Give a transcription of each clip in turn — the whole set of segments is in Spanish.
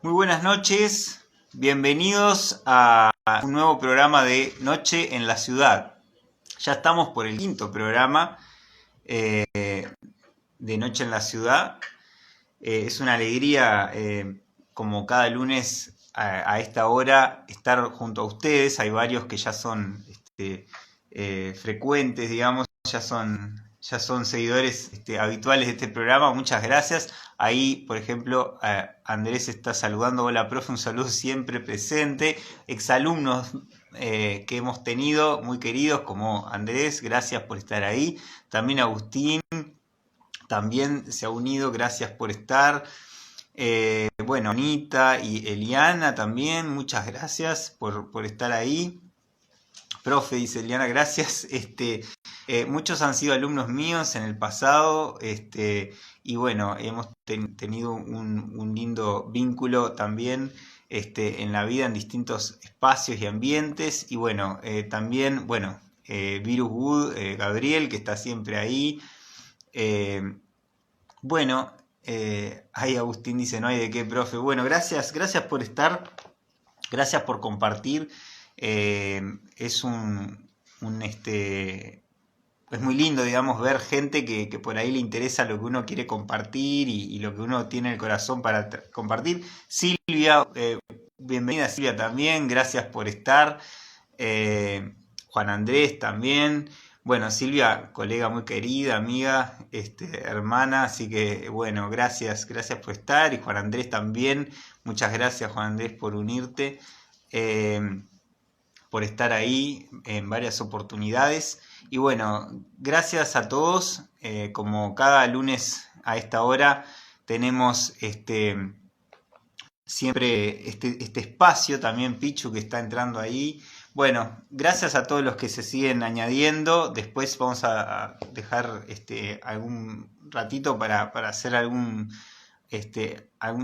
Muy buenas noches, bienvenidos a un nuevo programa de Noche en la Ciudad. Ya estamos por el quinto programa de Noche en la Ciudad. Es una alegría, como cada lunes a esta hora, estar junto a ustedes. Hay varios que ya son frecuentes, digamos, ya son seguidores habituales de este programa. Muchas gracias. Ahí, por ejemplo, Andrés está saludando. Hola, profe, un saludo siempre presente. Exalumnos que hemos tenido, muy queridos, como Andrés, gracias por estar ahí. También Agustín, también se ha unido, gracias por estar. Bueno, Anita y Eliana también, muchas gracias por estar ahí. Profe, dice Eliana, gracias. Muchos han sido alumnos míos en el pasado, y bueno, hemos tenido un lindo vínculo también en la vida, en distintos espacios y ambientes. Y bueno, también, bueno, Virus Wood, Gabriel, que está siempre ahí. Bueno, ahí Agustín dice, no hay de qué, profe. Bueno, gracias por estar, gracias por compartir. Es es muy lindo, digamos, ver gente que por ahí le interesa lo que uno quiere compartir y lo que uno tiene en el corazón para compartir. Silvia, bienvenida Silvia también, gracias por estar. Juan Andrés también. Bueno, Silvia, colega muy querida, amiga, hermana, así que bueno, gracias por estar. Y Juan Andrés también, muchas gracias Juan Andrés por unirte, por estar ahí en varias oportunidades. Y bueno, gracias a todos. Como cada lunes a esta hora tenemos siempre este espacio, también Pichu que está entrando ahí. Bueno, gracias a todos los que se siguen añadiendo. Después vamos a dejar algún ratito para hacer algún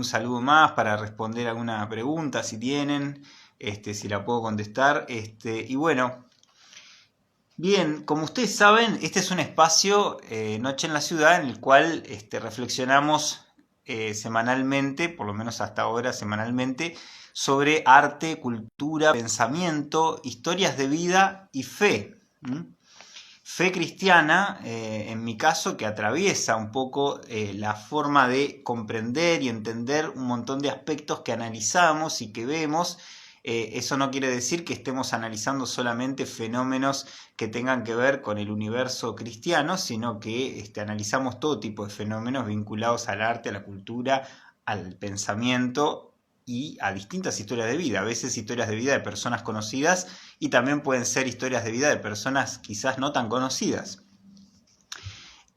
saludo más, para responder alguna pregunta si tienen, si la puedo contestar. Y bueno, bien, como ustedes saben, este es un espacio, Noche en la Ciudad, en el cual reflexionamos semanalmente, por lo menos hasta ahora semanalmente, sobre arte, cultura, pensamiento, historias de vida y fe. Fe cristiana, en mi caso, que atraviesa un poco la forma de comprender y entender un montón de aspectos que analizamos y que vemos. Eso no quiere decir que estemos analizando solamente fenómenos que tengan que ver con el universo cristiano, sino que analizamos todo tipo de fenómenos vinculados al arte, a la cultura, al pensamiento y a distintas historias de vida. A veces historias de vida de personas conocidas y también pueden ser historias de vida de personas quizás no tan conocidas.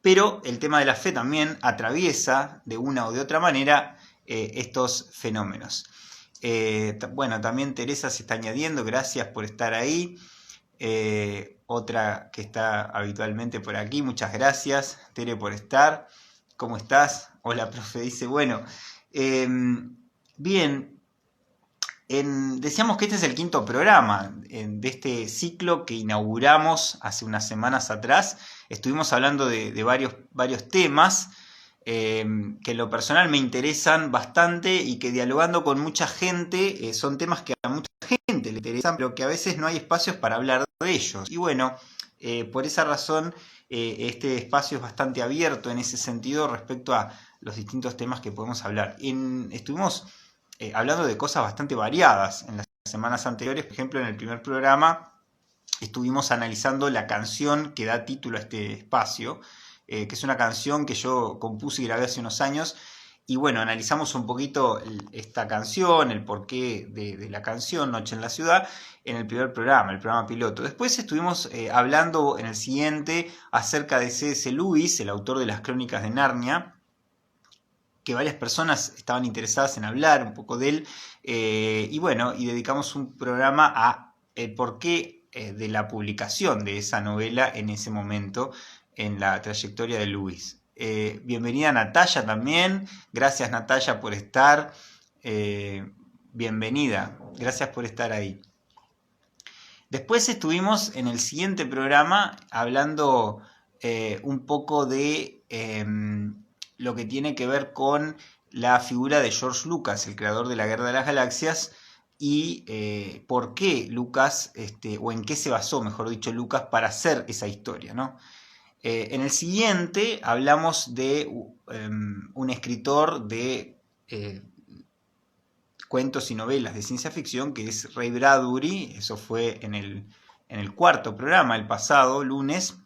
Pero el tema de la fe también atraviesa de una o de otra manera estos fenómenos. Bueno, también Teresa se está añadiendo, gracias por estar ahí. Otra que está habitualmente por aquí, muchas gracias, Tere, por estar. ¿Cómo estás? Hola, profe, dice, bueno, bien, decíamos que este es el quinto programa de este ciclo que inauguramos hace unas semanas atrás. Estuvimos hablando de varios temas que en lo personal me interesan bastante y que dialogando con mucha gente son temas que a mucha gente le interesan, pero que a veces no hay espacios para hablar de ellos. Y bueno, por esa razón este espacio es bastante abierto en ese sentido respecto a los distintos temas que podemos hablar. Estuvimos hablando de cosas bastante variadas en las semanas anteriores. Por ejemplo, en el primer programa estuvimos analizando la canción que da título a este espacio, que es una canción que yo compuse y grabé hace unos años. Y bueno, analizamos un poquito esta canción, el porqué de la canción, Noche en la Ciudad, en el primer programa, el programa piloto. Después estuvimos hablando en el siguiente acerca de C.S. Lewis, el autor de las Crónicas de Narnia, que varias personas estaban interesadas en hablar un poco de él, y bueno, y dedicamos un programa a el porqué de la publicación de esa novela en ese momento en la trayectoria de Lewis. Bienvenida Natalia también, gracias Natalia por estar, bienvenida, gracias por estar ahí. Después estuvimos en el siguiente programa hablando un poco de lo que tiene que ver con la figura de George Lucas, el creador de la Guerra de las Galaxias, y por qué Lucas, o en qué se basó, mejor dicho, Lucas para hacer esa historia, ¿no? En el siguiente hablamos de un escritor de cuentos y novelas de ciencia ficción que es Ray Bradbury. Eso fue en el cuarto programa, el pasado lunes,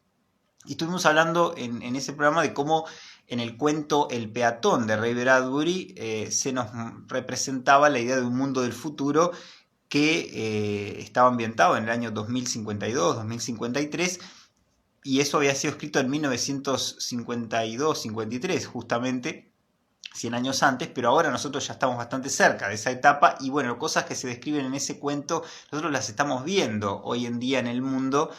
y estuvimos hablando en ese programa de cómo en el cuento El peatón de Ray Bradbury se nos representaba la idea de un mundo del futuro que estaba ambientado en el año 2052, 2053, y eso había sido escrito en 1952-53, justamente 100 años antes, pero ahora nosotros ya estamos bastante cerca de esa etapa y bueno, cosas que se describen en ese cuento, nosotros las estamos viendo hoy en día en el mundo,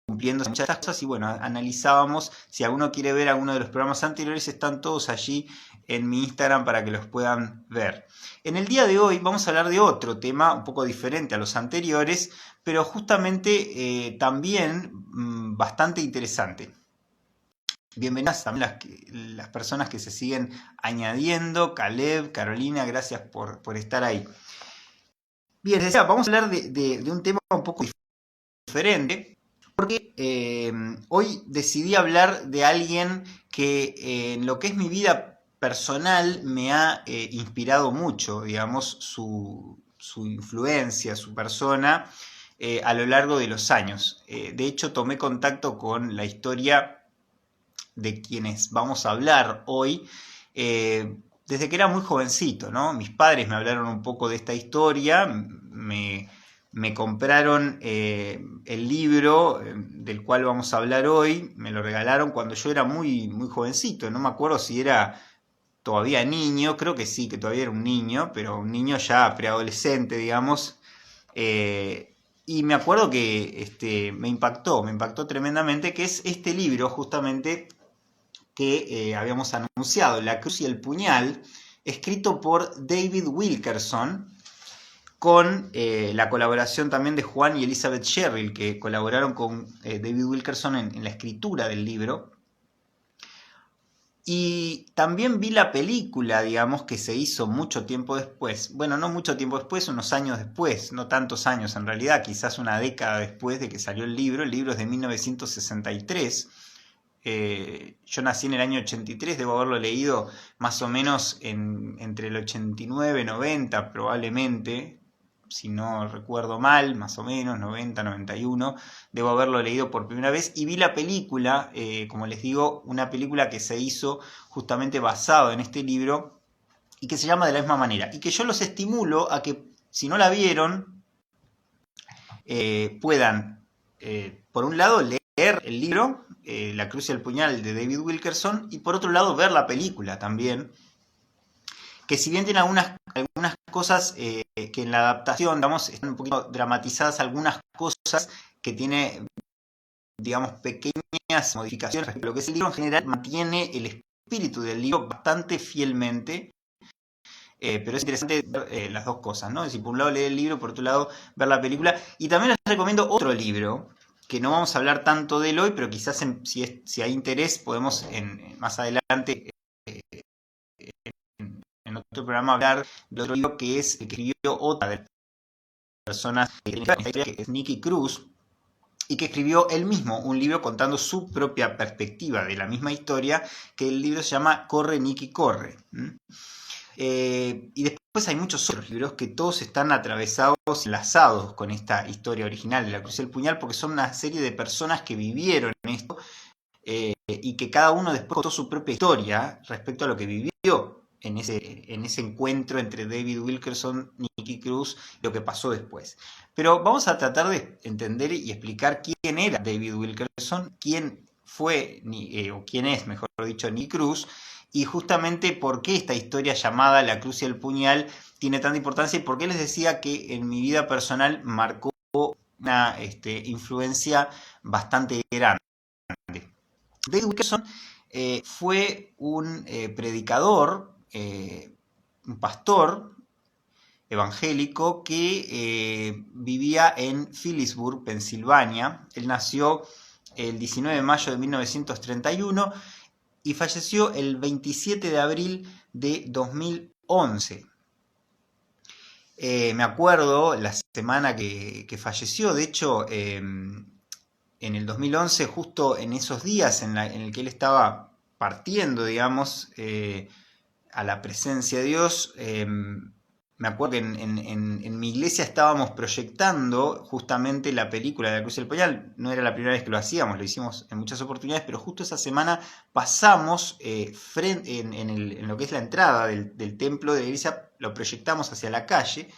cumpliendo muchas de estas cosas, y bueno, analizábamos. Si alguno quiere ver alguno de los programas anteriores, están todos allí en mi Instagram para que los puedan ver. En el día de hoy vamos a hablar de otro tema un poco diferente a los anteriores, pero justamente también bastante interesante. Bienvenidas también las personas que se siguen añadiendo. Caleb, Carolina, gracias por estar ahí. Bien, les decía, vamos a hablar de un tema un poco diferente, porque hoy decidí hablar de alguien que en lo que es mi vida personal me ha inspirado mucho, digamos, su influencia, su persona, a lo largo de los años. De hecho, tomé contacto con la historia de quienes vamos a hablar hoy, desde que era muy jovencito, ¿no? Mis padres me hablaron un poco de esta historia, me compraron el libro del cual vamos a hablar hoy, me lo regalaron cuando yo era muy, muy jovencito, no me acuerdo si era todavía niño, creo que sí, que todavía era un niño, pero un niño ya preadolescente, digamos. Y me acuerdo que me impactó tremendamente, que es este libro justamente que habíamos anunciado, La Cruz y el Puñal, escrito por David Wilkerson, con la colaboración también de Juan y Elizabeth Sherrill, que colaboraron con David Wilkerson en la escritura del libro. Y también vi la película, digamos, que se hizo mucho tiempo después. Bueno, no mucho tiempo después, unos años después, no tantos años en realidad, quizás una década después de que salió el libro. El libro es de 1963. Yo nací en el año 83, debo haberlo leído más o menos entre el 89 y 90 probablemente, si no recuerdo mal, más o menos 90, 91, debo haberlo leído por primera vez, y vi la película, como les digo, una película que se hizo justamente basado en este libro y que se llama De la misma manera, y que yo los estimulo a que, si no la vieron, puedan, por un lado, leer el libro La Cruz y el Puñal de David Wilkerson, y por otro lado ver la película también, que si bien tiene algunas cosas que en la adaptación, digamos, están un poquito dramatizadas, algunas cosas que tiene, digamos, pequeñas modificaciones respecto a lo que es el libro, en general mantiene el espíritu del libro bastante fielmente. Pero es interesante ver las dos cosas, ¿no? Es decir, por un lado leer el libro, por otro lado ver la película. Y también les recomiendo otro libro, que no vamos a hablar tanto de él hoy, pero quizás si hay interés podemos más adelante en otro programa hablar de otro libro que escribió otra de las personas que tiene esta historia, que es Nicky Cruz, y que escribió él mismo un libro contando su propia perspectiva de la misma historia, que el libro se llama Corre, Nicky, corre. Y después hay muchos otros libros que todos están atravesados, enlazados con esta historia original de La Cruz y el Puñal, porque son una serie de personas que vivieron esto y que cada uno después contó su propia historia respecto a lo que vivió en ese encuentro entre David Wilkerson, Nicky Cruz y lo que pasó después. Pero vamos a tratar de entender y explicar quién era David Wilkerson, quién fue, o quién es, mejor dicho, Nicky Cruz, y justamente por qué esta historia llamada La Cruz y el Puñal tiene tanta importancia, y por qué les decía que en mi vida personal marcó una influencia bastante grande. David Wilkerson fue un predicador, un pastor evangélico que vivía en Phillipsburg, Pensilvania. Él nació el 19 de mayo de 1931 y falleció el 27 de abril de 2011. Me acuerdo la semana que falleció, de hecho, en el 2011, justo en esos días en el que él estaba partiendo, digamos, a la presencia de Dios, me acuerdo que en mi iglesia estábamos proyectando justamente la película de la Cruz del Puñal. No era la primera vez que lo hacíamos, lo hicimos en muchas oportunidades, pero justo esa semana pasamos en lo que es la entrada del templo de la iglesia, lo proyectamos hacia la calle,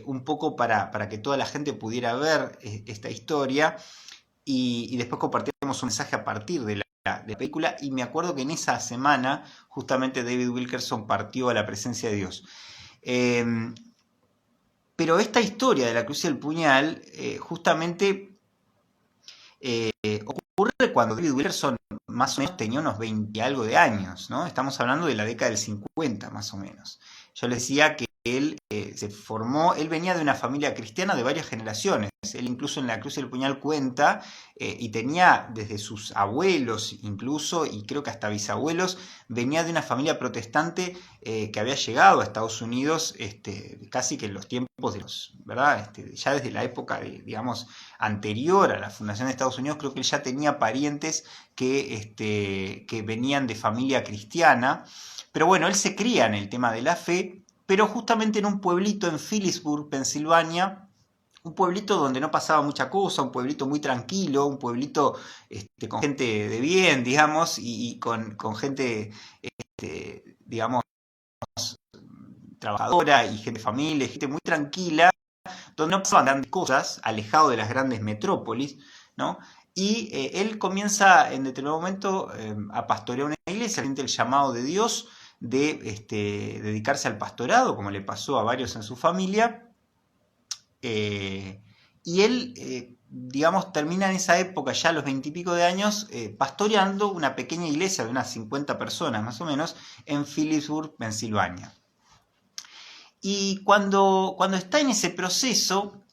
un poco para que toda la gente pudiera ver esta historia, y después compartíamos un mensaje a partir de la película, y me acuerdo que en esa semana justamente David Wilkerson partió a la presencia de Dios. Pero esta historia de la Cruz y el Puñal justamente ocurre cuando David Wilkerson más o menos tenía unos 20 y algo de años, ¿no? Estamos hablando de la década del 50 más o menos. Yo les decía que él se formó, él venía de una familia cristiana de varias generaciones. Él incluso en la Cruz y el Puñal cuenta, y tenía desde sus abuelos incluso, y creo que hasta bisabuelos, venía de una familia protestante que había llegado a Estados Unidos casi que en los tiempos de los, ¿verdad? Ya desde la época, digamos, anterior a la fundación de Estados Unidos, creo que él ya tenía parientes que venían de familia cristiana. Pero bueno, él se cría en el tema de la fe, pero justamente en un pueblito en Phillipsburg, Pensilvania, un pueblito donde no pasaba mucha cosa, un pueblito muy tranquilo, un pueblito con gente de bien, digamos, y con gente, digamos, trabajadora y gente de familia, gente muy tranquila, donde no pasaban grandes cosas, alejado de las grandes metrópolis, ¿no? Y él comienza en determinado momento a pastorear una iglesia, siente el llamado de Dios de dedicarse al pastorado, como le pasó a varios en su familia. Y él, digamos, termina en esa época, ya a los 20 y pico de años, pastoreando una pequeña iglesia de unas 50 personas más o menos en Phillipsburg, Pensilvania. Y cuando está en ese proceso,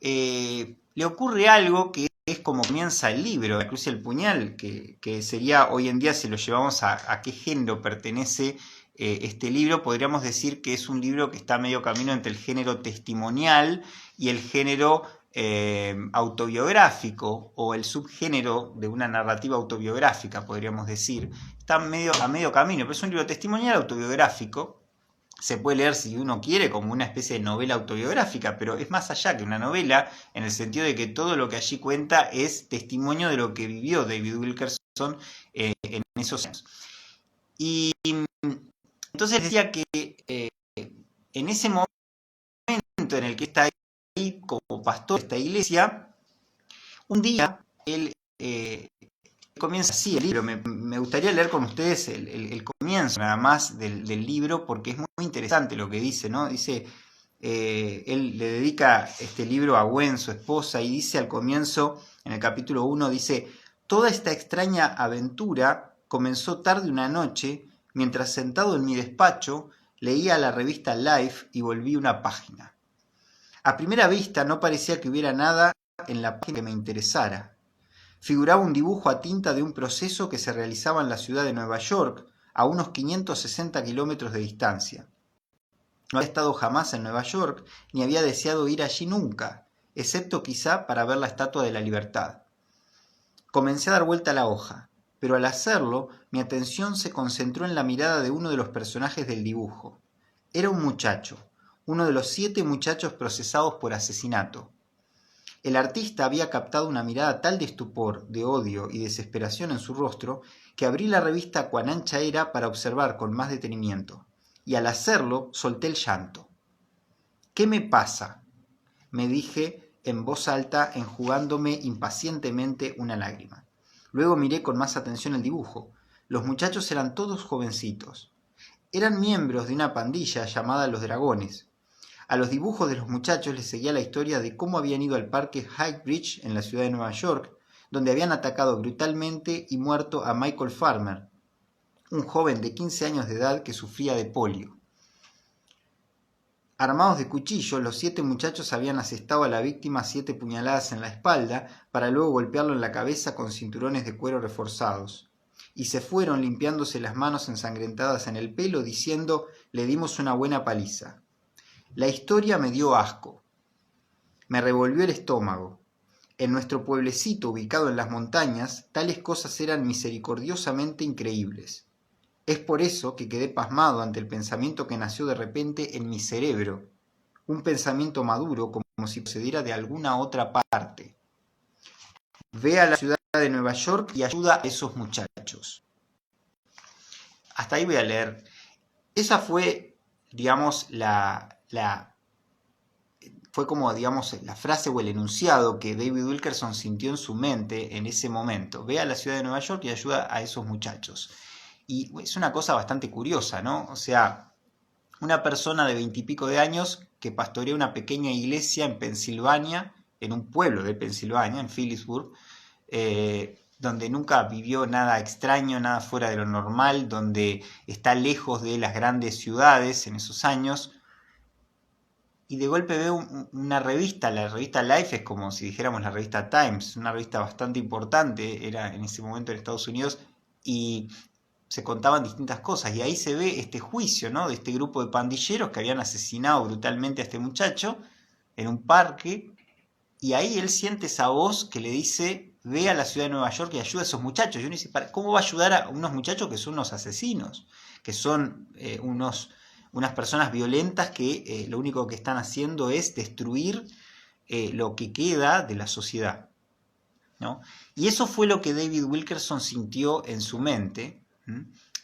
le ocurre algo que es como comienza el libro, La Cruz y el Puñal, que sería hoy en día, si lo llevamos a qué género pertenece este libro, podríamos decir que es un libro que está a medio camino entre el género testimonial y el género autobiográfico, o el subgénero de una narrativa autobiográfica, podríamos decir. Está a medio camino, pero es un libro testimonial autobiográfico. Se puede leer, si uno quiere, como una especie de novela autobiográfica, pero es más allá que una novela, en el sentido de que todo lo que allí cuenta es testimonio de lo que vivió David Wilkerson en esos años. Y entonces decía que en ese momento en el que está ahí como pastor de esta iglesia, un día él comienza así el libro. Me gustaría leer con ustedes el comienzo nada más del libro, porque es muy interesante lo que dice, ¿no? Dice, él le dedica este libro a Gwen, su esposa, y dice al comienzo, en el capítulo 1, dice: toda esta extraña aventura comenzó tarde una noche, mientras sentado en mi despacho leía la revista Life y volví una página. A primera vista no parecía que hubiera nada en la página que me interesara. Figuraba un dibujo a tinta de un proceso que se realizaba en la ciudad de Nueva York, a unos 560 kilómetros de distancia. No había estado jamás en Nueva York, ni había deseado ir allí nunca, excepto quizá para ver la Estatua de la Libertad. Comencé a dar vuelta a la hoja, pero al hacerlo, mi atención se concentró en la mirada de uno de los personajes del dibujo. Era un muchacho, uno de los 7 muchachos procesados por asesinato. El artista había captado una mirada tal de estupor, de odio y desesperación en su rostro, que abrí la revista cuán ancha era para observar con más detenimiento, y al hacerlo solté el llanto. ¿Qué me pasa?, me dije en voz alta, enjugándome impacientemente una lágrima. Luego miré con más atención el dibujo. Los muchachos eran todos jovencitos. Eran miembros de una pandilla llamada Los Dragones. A los dibujos de los muchachos les seguía la historia de cómo habían ido al parque Highbridge en la ciudad de Nueva York, donde habían atacado brutalmente y muerto a Michael Farmer, un joven de 15 años de edad que sufría de polio. Armados de cuchillos, los 7 muchachos habían asestado a la víctima 7 puñaladas en la espalda para luego golpearlo en la cabeza con cinturones de cuero reforzados. y se fueron limpiándose las manos ensangrentadas en el pelo, diciendo: le dimos una buena paliza. La historia me dio asco, me revolvió el estómago. En nuestro pueblecito ubicado en las montañas, tales cosas eran misericordiosamente increíbles. Es por eso que quedé pasmado ante el pensamiento que nació de repente en mi cerebro, un pensamiento maduro como si procediera de alguna otra parte. Ve a la ciudad de Nueva York y ayuda a esos muchachos. Hasta ahí voy a leer. Esa fue, digamos, fue como, digamos, la frase o el enunciado que David Wilkerson sintió en su mente en ese momento. Ve a la ciudad de Nueva York y ayuda a esos muchachos. Y es una cosa bastante curiosa, ¿no? O sea, una persona de 20 y pico de años que pastorea una pequeña iglesia en Pensilvania, en un pueblo de Pensilvania, en Phillipsburg, donde nunca vivió nada extraño, nada fuera de lo normal, donde está lejos de las grandes ciudades en esos años, y de golpe veo una revista, la revista Life es como si dijéramos la revista Times, una revista bastante importante, era en ese momento en Estados Unidos, y se contaban distintas cosas, y ahí se ve este juicio, ¿no?, de este grupo de pandilleros que habían asesinado brutalmente a este muchacho en un parque, y ahí él siente esa voz que le dice: ve a la ciudad de Nueva York y ayuda a esos muchachos. Y uno dice: ¿cómo va a ayudar a unos muchachos que son unos asesinos? Que son unas personas violentas que lo único que están haciendo es destruir lo que queda de la sociedad, ¿no? Y eso fue lo que David Wilkerson sintió en su mente,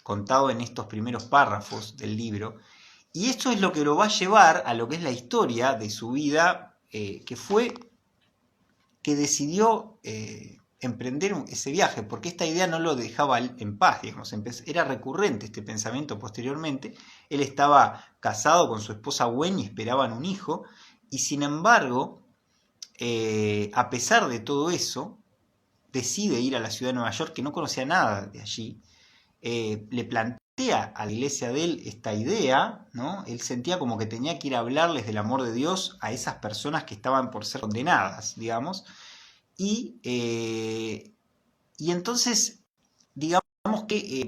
contado en estos primeros párrafos del libro. Y esto es lo que lo va a llevar a lo que es la historia de su vida, que fue que decidió emprender ese viaje, porque esta idea no lo dejaba en paz, digamos. Era recurrente este pensamiento posteriormente. Él estaba casado con su esposa Gwen y esperaban un hijo, y sin embargo, a pesar de todo eso, decide ir a la ciudad de Nueva York, que no conocía nada de allí. Le plantea a la iglesia de él esta idea, ¿no? Él sentía como que tenía que ir a hablarles del amor de Dios a esas personas que estaban por ser condenadas, digamos, y entonces, digamos que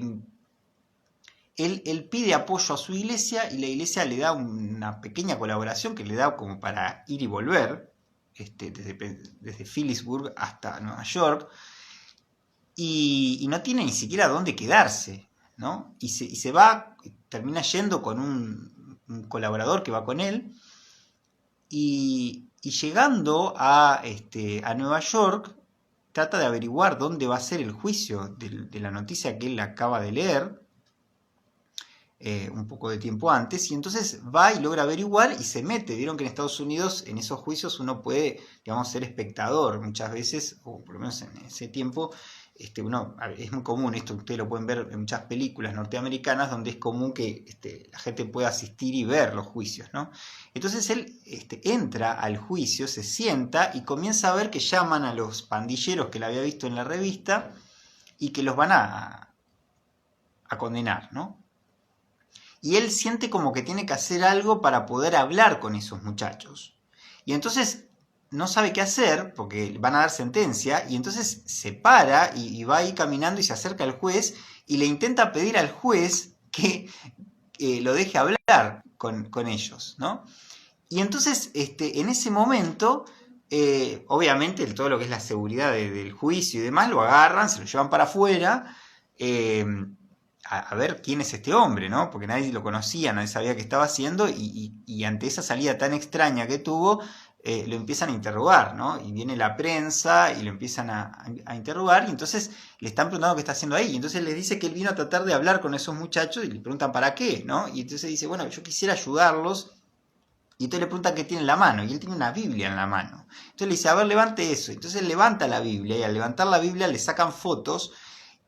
él pide apoyo a su iglesia y la iglesia le da una pequeña colaboración que le da como para ir y volver, desde Phillipsburg hasta Nueva York, y no tiene ni siquiera dónde quedarse, ¿no? Y se va, termina yendo con un colaborador que va con él, y llegando a Nueva York, trata de averiguar dónde va a ser el juicio de la noticia que él acaba de leer, un poco de tiempo antes, y entonces va y logra averiguar y se mete. Vieron que en Estados Unidos en esos juicios uno puede, digamos, ser espectador muchas veces, o por lo menos en ese tiempo. Es muy común esto, ustedes lo pueden ver en muchas películas norteamericanas, donde es común que la gente pueda asistir y ver los juicios, ¿no? Entonces él entra al juicio, se sienta y comienza a ver que llaman a los pandilleros que le había visto en la revista y que los van a condenar, ¿no? Y él siente como que tiene que hacer algo para poder hablar con esos muchachos. Y entonces no sabe qué hacer porque van a dar sentencia, y entonces se para y va ahí caminando y se acerca al juez y le intenta pedir al juez que lo deje hablar con ellos, ¿no? Y entonces en ese momento, obviamente todo lo que es la seguridad del juicio y demás lo agarran, se lo llevan para afuera, a ver quién es este hombre, ¿no? Porque nadie lo conocía, nadie sabía qué estaba haciendo, y ante esa salida tan extraña que tuvo, lo empiezan a interrogar, ¿no? Y viene la prensa y lo empiezan a interrogar, y entonces le están preguntando qué está haciendo ahí. Y entonces les dice que él vino a tratar de hablar con esos muchachos y le preguntan para qué, ¿no? Y entonces dice: bueno, yo quisiera ayudarlos. Y entonces le preguntan qué tiene en la mano, y él tiene una Biblia en la mano. Entonces le dice: a ver, levante eso. Entonces él levanta la Biblia, y al levantar la Biblia le sacan fotos.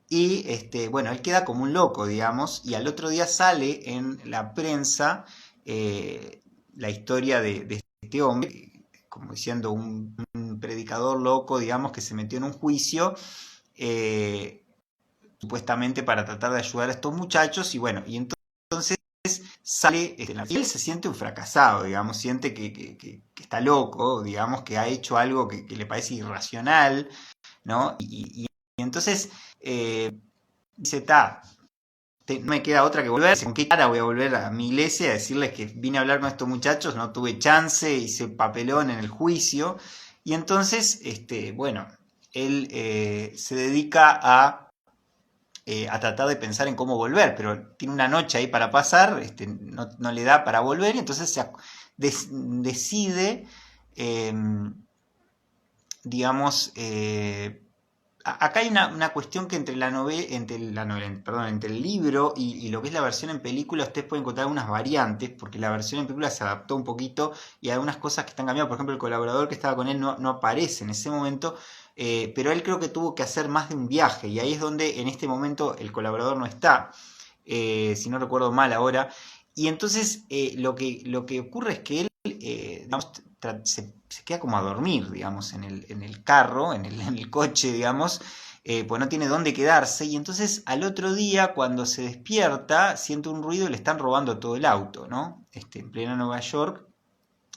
Y bueno, él queda como un loco, digamos, y al otro día sale en la prensa la historia de este hombre, como diciendo un predicador loco, digamos, que se metió en un juicio, supuestamente para tratar de ayudar a estos muchachos, y bueno, y entonces sale, y él se siente un fracasado, digamos, siente que está loco, digamos, que ha hecho algo que le parece irracional, ¿no? Y entonces dice, no me queda otra que volver. ¿Con qué cara voy a volver a mi iglesia a decirles que vine a hablar con estos muchachos? No tuve chance, hice papelón en el juicio. Y entonces, bueno, él se dedica a tratar de pensar en cómo volver, pero tiene una noche ahí para pasar, no le da para volver, y entonces decide, eh, digamos, acá hay una cuestión que entre entre el libro y lo que es la versión en película, ustedes pueden encontrar algunas variantes, porque la versión en película se adaptó un poquito y hay algunas cosas que están cambiadas. Por ejemplo, el colaborador que estaba con él no aparece en ese momento, pero él creo que tuvo que hacer más de un viaje, y ahí es donde en este momento el colaborador no está, si no recuerdo mal ahora. Y entonces lo que ocurre es que él, digamos, se queda como a dormir, digamos, en el carro, en el coche, digamos, pues no tiene dónde quedarse. Y entonces al otro día, cuando se despierta, siente un ruido y le están robando todo el auto, ¿no? En plena Nueva York,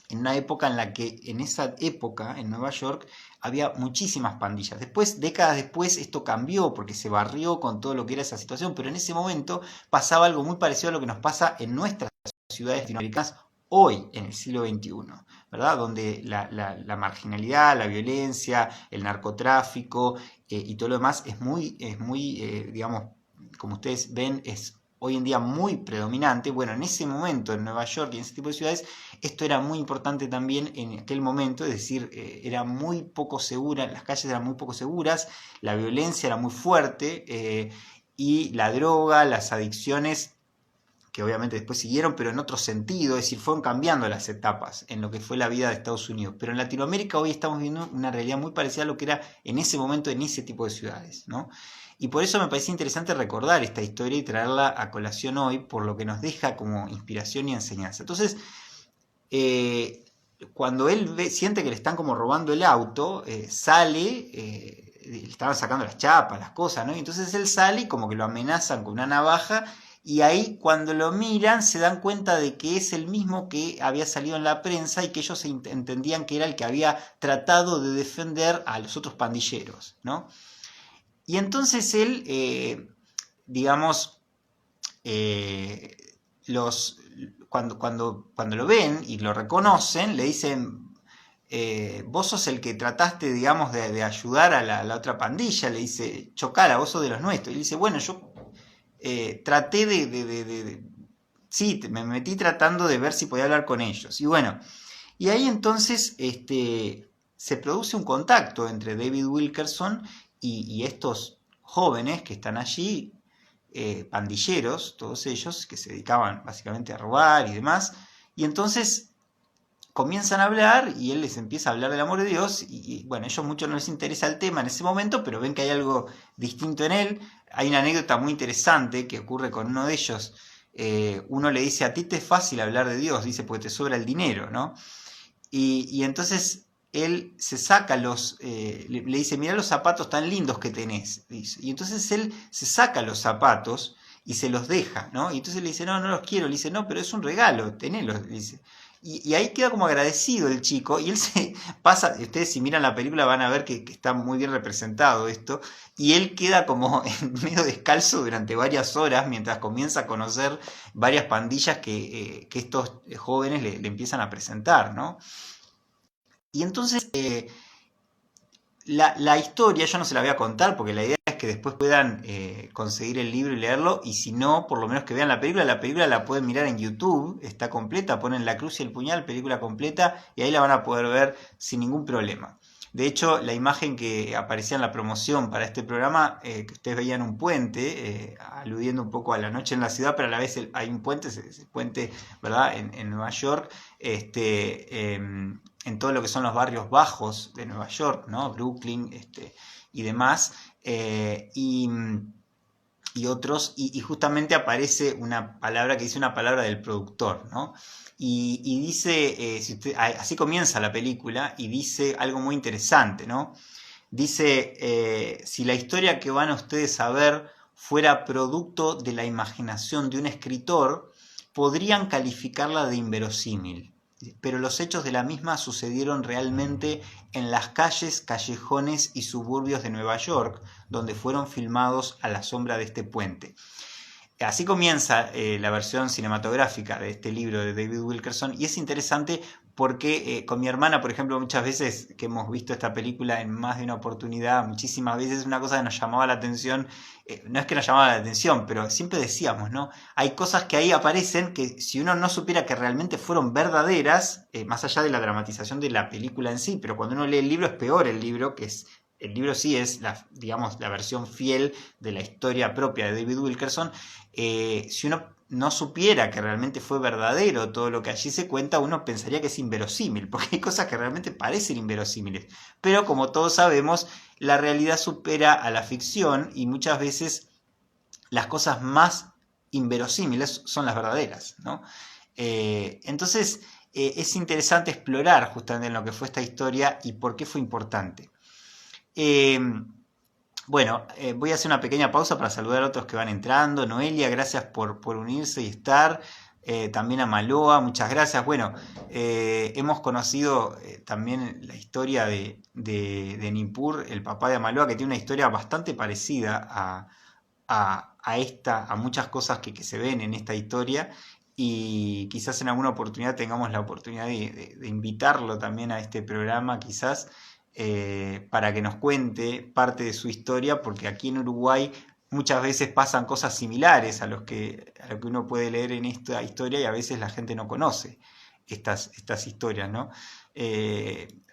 en una época en la que, en esa época, en Nueva York, había muchísimas pandillas. Después, décadas después, esto cambió porque se barrió con todo lo que era esa situación, pero en ese momento pasaba algo muy parecido a lo que nos pasa en nuestras ciudades latinoamericanas hoy, en el siglo XXI, ¿verdad? Donde la marginalidad, la violencia, el narcotráfico y todo lo demás es muy digamos, como ustedes ven, es hoy en día muy predominante. Bueno, en ese momento en Nueva York y en ese tipo de ciudades, esto era muy importante también en aquel momento, es decir, era muy poco segura, las calles eran muy poco seguras, la violencia era muy fuerte, y la droga, las adicciones, que obviamente después siguieron, pero en otro sentido, es decir, fueron cambiando las etapas en lo que fue la vida de Estados Unidos. Pero en Latinoamérica hoy estamos viendo una realidad muy parecida a lo que era en ese momento en ese tipo de ciudades, ¿no? Y por eso me parece interesante recordar esta historia y traerla a colación hoy, por lo que nos deja como inspiración y enseñanza. Entonces, eh, cuando él siente que le están como robando el auto, sale, le estaban sacando las chapas, las cosas, ¿no? Y entonces él sale y como que lo amenazan con una navaja, y ahí cuando lo miran se dan cuenta de que es el mismo que había salido en la prensa y que ellos entendían que era el que había tratado de defender a los otros pandilleros, ¿no? Y entonces él, digamos, eh, los, cuando lo ven y lo reconocen, le dicen, vos sos el que trataste, digamos, de ayudar a la otra pandilla, le dice, Chocala, vos sos de los nuestros. Y le dice, bueno, yo traté sí, me metí tratando de ver si podía hablar con ellos. Y bueno, y ahí entonces se produce un contacto entre David Wilkerson y estos jóvenes que están allí, pandilleros, todos ellos, que se dedicaban básicamente a robar y demás. Y entonces comienzan a hablar y él les empieza a hablar del amor de Dios. Bueno, a ellos mucho no les interesa el tema en ese momento, pero ven que hay algo distinto en él. Hay una anécdota muy interesante que ocurre con uno de ellos. Uno le dice, a ti te es fácil hablar de Dios, dice, porque te sobra el dinero, ¿no? Y entonces él se saca le dice, mira los zapatos tan lindos que tenés, dice. Y entonces él se saca los zapatos y se los deja, ¿no? Y entonces le dice, no, no los quiero. Le dice, no, pero es un regalo, tenelos, dice. Y ahí queda como agradecido el chico, y él se pasa, ustedes si miran la película van a ver que está muy bien representado esto, y él queda como medio descalzo durante varias horas mientras comienza a conocer varias pandillas que estos jóvenes le empiezan a presentar, ¿no? Y entonces la historia yo no se la voy a contar porque la idea es que después puedan conseguir el libro y leerlo, y si no, por lo menos que vean la película la pueden mirar en YouTube, está completa, ponen La Cruz y el Puñal, película completa, y ahí la van a poder ver sin ningún problema. De hecho, la imagen que aparecía en la promoción para este programa, que ustedes veían un puente, aludiendo un poco a la noche en la ciudad, pero a la vez hay un puente, ese puente, ¿verdad? En Nueva York, en todo lo que son los barrios bajos de Nueva York, ¿no? Brooklyn, y demás, y otros, y justamente aparece una palabra que dice una palabra del productor, ¿no? Y dice, así comienza la película, y dice algo muy interesante, ¿no? Dice, si la historia que van ustedes a ver fuera producto de la imaginación de un escritor, podrían calificarla de inverosímil. pero los hechos de la misma sucedieron realmente en las calles, callejones y suburbios de Nueva York, donde fueron filmados a la sombra de este puente. Así comienza la versión cinematográfica de este libro de David Wilkerson, y es interesante porque con mi hermana, por ejemplo, muchas veces que hemos visto esta película en más de una oportunidad, muchísimas veces, una cosa que nos llamaba la atención, no es que nos llamaba la atención, pero siempre decíamos, ¿no? Hay cosas que ahí aparecen que si uno no supiera que realmente fueron verdaderas, más allá de la dramatización de la película en sí, pero cuando uno lee el libro es peor el libro, que es... El libro sí es, digamos, la versión fiel de la historia propia de David Wilkerson. Si uno no supiera que realmente fue verdadero todo lo que allí se cuenta, uno pensaría que es inverosímil, porque hay cosas que realmente parecen inverosímiles. Pero como todos sabemos, la realidad supera a la ficción y muchas veces las cosas más inverosímiles son las verdaderas, ¿no? Entonces, es interesante explorar justamente en lo que fue esta historia y por qué fue importante. Bueno, voy a hacer una pequeña pausa para saludar a otros que van entrando. Noelia, gracias por unirse y estar. También a Maloa, muchas gracias. Bueno, hemos conocido también la historia de Nippur, el papá de Maloa, que tiene una historia bastante parecida a muchas cosas que se ven en esta historia. Y quizás en alguna oportunidad tengamos la oportunidad de invitarlo también a este programa, quizás. Para que nos cuente parte de su historia, porque aquí en Uruguay muchas veces pasan cosas similares a lo que uno puede leer en esta historia, y a veces la gente no conoce estas historias, ¿no?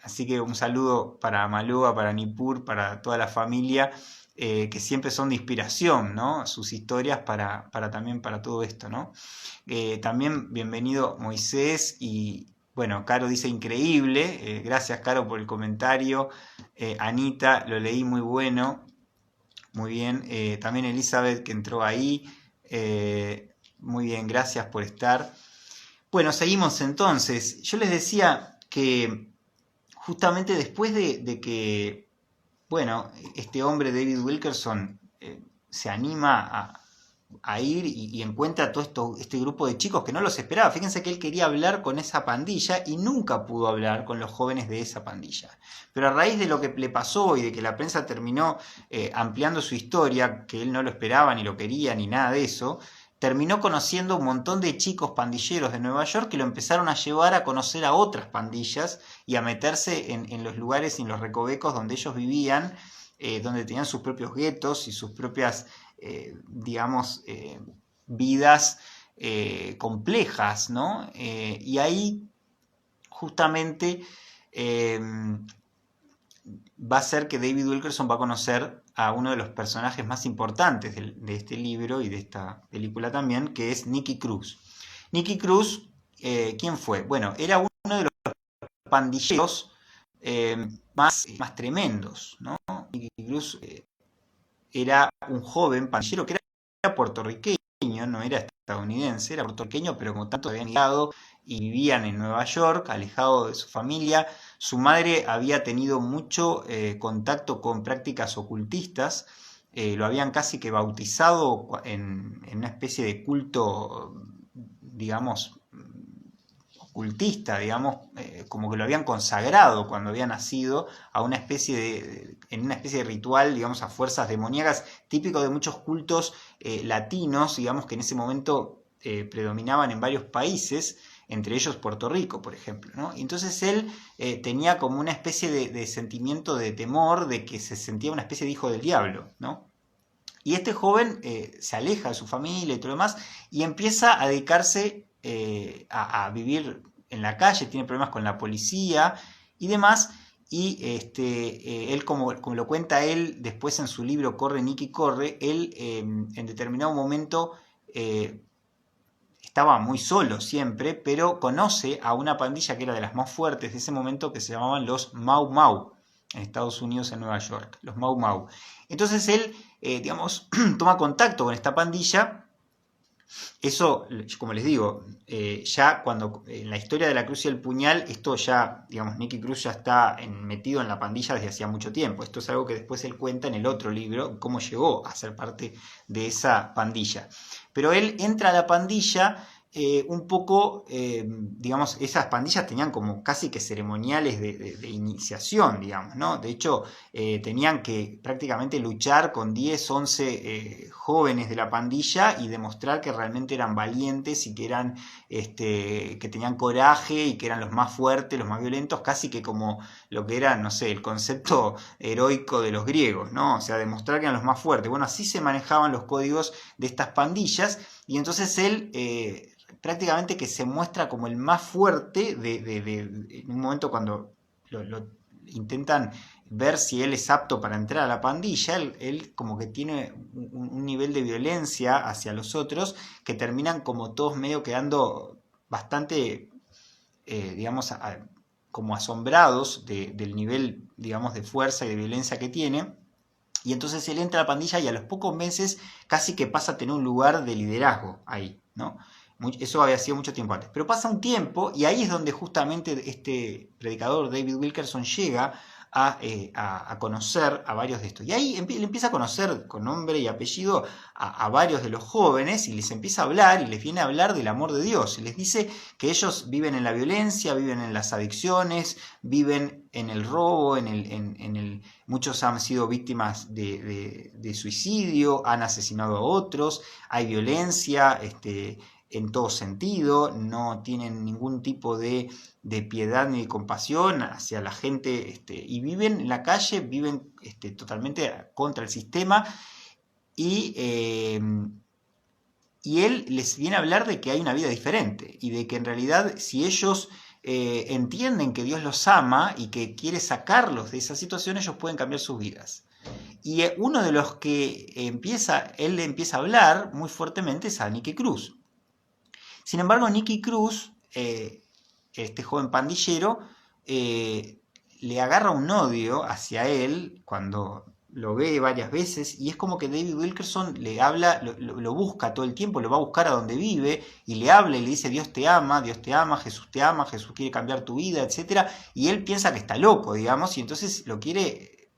Así que un saludo para Maloa, para Nippur, para toda la familia, que siempre son de inspiración, ¿no? Sus historias también para todo esto, ¿no? También bienvenido Moisés y... Bueno, Caro dice increíble, gracias Caro por el comentario. Anita, lo leí muy bueno, muy bien. También Elizabeth que entró ahí, muy bien, gracias por estar. Bueno, seguimos entonces. Yo les decía que justamente después de que, bueno, este hombre David Wilkerson se anima a ir y encuentra todo este grupo de chicos que no los esperaba. Fíjense que él quería hablar con esa pandilla y nunca pudo hablar con los jóvenes de esa pandilla. Pero a raíz de lo que le pasó y de que la prensa terminó ampliando su historia, que él no lo esperaba, ni lo quería, ni nada de eso, terminó conociendo un montón de chicos pandilleros de Nueva York que lo empezaron a llevar a conocer a otras pandillas y a meterse en los lugares y en los recovecos donde ellos vivían, donde tenían sus propios guetos y sus propias... digamos, vidas complejas, ¿no? Y ahí justamente va a ser que David Wilkerson va a conocer a uno de los personajes más importantes de este libro y de esta película también, que es Nicky Cruz. Nicky Cruz, ¿quién fue? Bueno, era uno de los pandilleros más tremendos, ¿no? Nicky Cruz era un joven pandillero que era puertorriqueño, no era estadounidense, era puertorriqueño, pero como tanto habían llegado y vivían en Nueva York, alejado de su familia. Su madre había tenido mucho contacto con prácticas ocultistas, lo habían casi que bautizado en una especie de culto, digamos, ocultista, digamos, como que lo habían consagrado cuando había nacido a una especie en una especie de ritual, digamos, a fuerzas demoníacas, típico de muchos cultos latinos, digamos, que en ese momento predominaban en varios países, entre ellos Puerto Rico, por ejemplo, ¿no? Y entonces él tenía como una especie de sentimiento de temor, de que se sentía una especie de hijo del diablo, ¿no? Y este joven se aleja de su familia y todo lo demás, y empieza a dedicarse a vivir en la calle, tiene problemas con la policía y demás, y él, como lo cuenta él después en su libro Corre Nicky Corre, él en determinado momento estaba muy solo siempre, pero conoce a una pandilla que era de las más fuertes de ese momento, que se llamaban los Mau Mau, en Estados Unidos, en Nueva York, los Mau Mau. Entonces él, digamos, toma contacto con esta pandilla. Eso, como les digo, ya cuando en la historia de la Cruz y el Puñal, esto ya, digamos, Nicky Cruz ya está metido en la pandilla desde hacía mucho tiempo. Esto es algo que después él cuenta en el otro libro, cómo llegó a ser parte de esa pandilla. Pero él entra a la pandilla un poco, digamos, esas pandillas tenían como casi que ceremoniales de iniciación, digamos, ¿no? De hecho, tenían que prácticamente luchar con 10, 11 jóvenes de la pandilla y demostrar que realmente eran valientes y que eran, que tenían coraje y que eran los más fuertes, los más violentos, casi que como lo que era, no sé, el concepto heroico de los griegos, ¿no? O sea, demostrar que eran los más fuertes. Bueno, así se manejaban los códigos de estas pandillas y entonces él prácticamente que se muestra como el más fuerte en un momento cuando lo intentan ver si él es apto para entrar a la pandilla, él como que tiene un nivel de violencia hacia los otros que terminan como todos medio quedando bastante, digamos, como asombrados del nivel, digamos, de fuerza y de violencia que tiene. Y entonces él entra a la pandilla y a los pocos meses casi que pasa a tener un lugar de liderazgo ahí, ¿no? Eso había sido mucho tiempo antes. Pero pasa un tiempo y ahí es donde justamente este predicador David Wilkerson llega a conocer a varios de estos. Y ahí él empieza a conocer con nombre y apellido a varios de los jóvenes y les empieza a hablar y les viene a hablar del amor de Dios. Y les dice que ellos viven en la violencia, viven en las adicciones, viven en el robo, muchos han sido víctimas de suicidio, han asesinado a otros, hay violencia, en todo sentido, no tienen ningún tipo de piedad ni de compasión hacia la gente, y viven en la calle, viven totalmente contra el sistema, y él les viene a hablar de que hay una vida diferente, y de que en realidad si ellos entienden que Dios los ama y que quiere sacarlos de esa situación, ellos pueden cambiar sus vidas. Y uno de los que él empieza a hablar muy fuertemente es a Nicky Cruz. Sin embargo, Nicky Cruz, este joven pandillero, le agarra un odio hacia él cuando lo ve varias veces y es como que David Wilkerson le habla, lo busca todo el tiempo, lo va a buscar a donde vive y le habla y le dice Dios te ama, Jesús te ama, Jesús quiere cambiar tu vida, etc. Y él piensa que está loco, digamos, y entonces lo quiere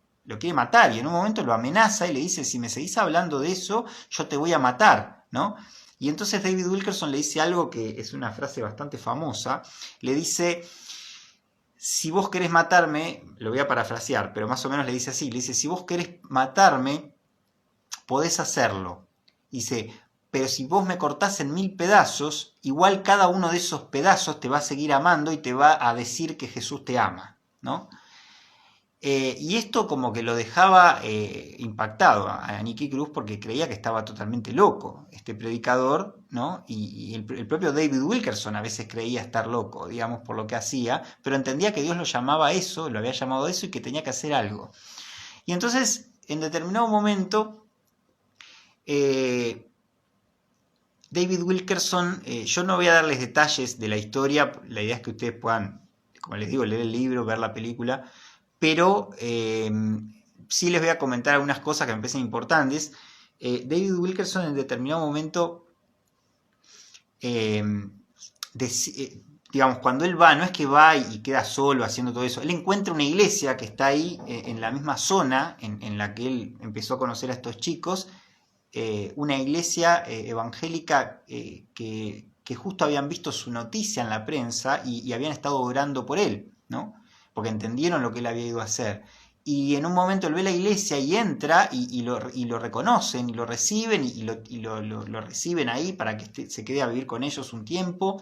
matar y en un momento lo amenaza y le dice si me seguís hablando de eso, yo te voy a matar, ¿no? Y entonces David Wilkerson le dice algo que es una frase bastante famosa, le dice, si vos querés matarme, lo voy a parafrasear, pero más o menos le dice así, le dice, si vos querés matarme, podés hacerlo. Dice, pero si vos me cortás en 1000 pedazos, igual cada uno de esos pedazos te va a seguir amando y te va a decir que Jesús te ama, ¿no? Y esto como que lo dejaba impactado a Nicky Cruz porque creía que estaba totalmente loco este predicador, ¿no? Y el propio David Wilkerson a veces creía estar loco, digamos, por lo que hacía, pero entendía que Dios lo llamaba a eso, lo había llamado a eso y que tenía que hacer algo. Y entonces, en determinado momento, David Wilkerson, yo no voy a darles detalles de la historia, la idea es que ustedes puedan, como les digo, leer el libro, ver la película, pero sí les voy a comentar algunas cosas que me parecen importantes. David Wilkerson en determinado momento, digamos, cuando él va, no es que va y queda solo haciendo todo eso, él encuentra una iglesia que está ahí en la misma zona en la que él empezó a conocer a estos chicos, una iglesia evangélica que justo habían visto su noticia en la prensa y habían estado orando por él, ¿no? Porque entendieron lo que él había ido a hacer. Y en un momento él ve la iglesia y entra y lo reconocen y lo reciben y lo reciben ahí para que se quede a vivir con ellos un tiempo.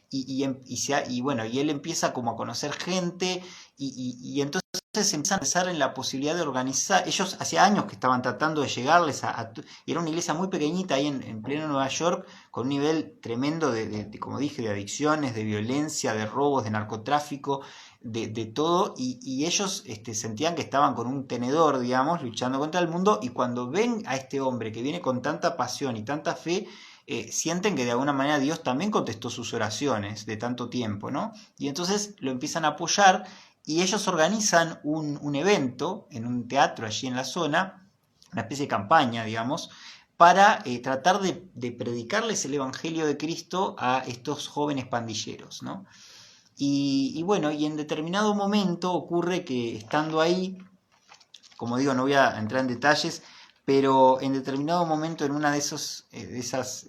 Y bueno, y él empieza como a conocer gente y entonces empiezan a pensar en la posibilidad de organizar. Ellos hacía años que estaban tratando de llegarles y era una iglesia muy pequeñita ahí en pleno Nueva York, con un nivel tremendo como dije, de adicciones, de violencia, de robos, de narcotráfico, de todo, y ellos sentían que estaban con un tenedor, digamos, luchando contra el mundo, y cuando ven a este hombre que viene con tanta pasión y tanta fe, sienten que de alguna manera Dios también contestó sus oraciones de tanto tiempo, ¿no? Y entonces lo empiezan a apoyar y ellos organizan un evento en un teatro allí en la zona, una especie de campaña, digamos, para tratar de predicarles el Evangelio de Cristo a estos jóvenes pandilleros, ¿no? Y bueno, y en determinado momento ocurre que estando ahí, como digo, no voy a entrar en detalles, pero en determinado momento en una de esas